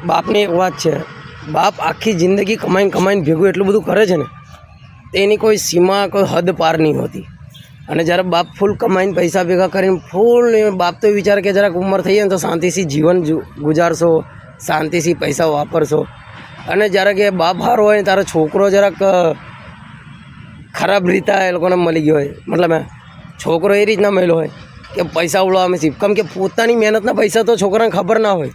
બાપની એક વાત છે, બાપ આખી જિંદગી કમાઈને ભેગું એટલું બધું કરે છે ને, તેની કોઈ સીમા કોઈ હદ પાર નહીં હોતી. અને જ્યારે બાપ ફૂલ કમાઈને પૈસા ભેગા કરીને ફૂલ બાપ તો વિચારે કે જરાક ઉંમર થઈ જાય ને તો શાંતિથી જીવન ગુજારશો, શાંતિથી પૈસા વાપરશો. અને જ્યારે કે બાપ હારો હોય ને તારો છોકરો જરાક ખરાબ રીતે એ લોકોને મળી ગયો હોય, મતલબ છોકરો એ રીતના મળ્યો હોય કે પૈસા ઉડાવવામાં શીખ, કેમ કે પોતાની મહેનતના પૈસા તો છોકરાને ખબર ના હોય.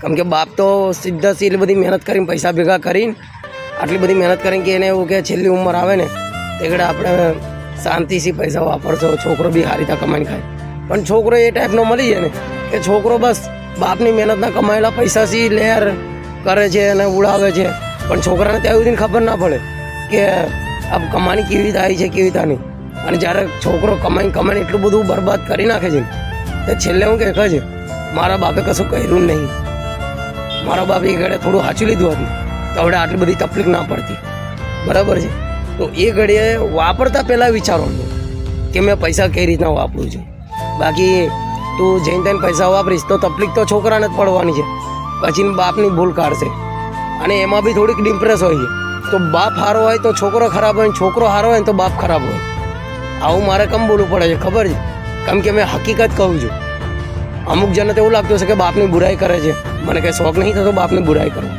કેમ કે બાપ તો સીધા એટલી બધી મહેનત કરીને પૈસા ભેગા કરીને આટલી બધી મહેનત કરીને કે એને એવું કે છેલ્લી ઉંમર આવે ને તે ઘડે આપણે શાંતિથી પૈસા વાપરશો, છોકરો બી સારી રીતે કમાઈને ખાય. પણ છોકરો એ ટાઈપનો મળી જાય ને કે છોકરો બસ બાપની મહેનતના કમાયેલા પૈસાથી લહેર કરે છે અને ઉડાવે છે. પણ છોકરાને ત્યાં સુધી ખબર ના પડે કે આ કમાણી કેવી રીતે આવી છે, કેવી રીતે નહીં. અને જ્યારે છોકરો કમાઈને એટલું બધું બરબાદ કરી નાખે છે તો છેલ્લે હું કહે છે મારા બાપે કશું કર્યું નહીં, મારા બાપે એ ઘડે થોડું સાચું લીધું હતું તો હવે આટલી બધી તકલીફ ના પડતી. બરાબર છે. તો એ ઘડીએ વાપરતા પહેલાં વિચારવાનું કે મેં પૈસા કઈ રીતના વાપરું છું. બાકી તું જઈને તેને પૈસા વાપરીશ તો તકલીફ તો છોકરાને જ પડવાની છે, પછી બાપની ભૂલ કાઢશે. અને એમાં બી થોડીક ડિમ્પ્રેસ હોય છે. તો બાપ સારો હોય તો છોકરો ખરાબ હોય, છોકરો સારો હોય તો બાપ ખરાબ હોય. આવું મારે કેમ બોલવું પડે છે ખબર છે? કેમ કે મેં હકીકત કહું છું. અમુક જણને તો એવું લાગતું હશે કે બાપની બુરાઈ કરે છે, મને કંઈ શોખ નહીં થતો બાપની બુરાઈ કરું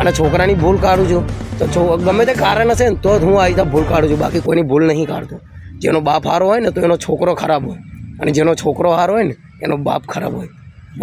અને છોકરાની ભૂલ કાઢું છું. તો ગમે તે કારણ હશે ને તો જ હું આવી રીતે ભૂલ કાઢું છું, બાકી કોઈની ભૂલ નહીં કાઢતો. જેનો બાપ સારો હોય ને તો એનો છોકરો ખરાબ હોય, અને જેનો છોકરો સારો હોય ને એનો બાપ ખરાબ હોય.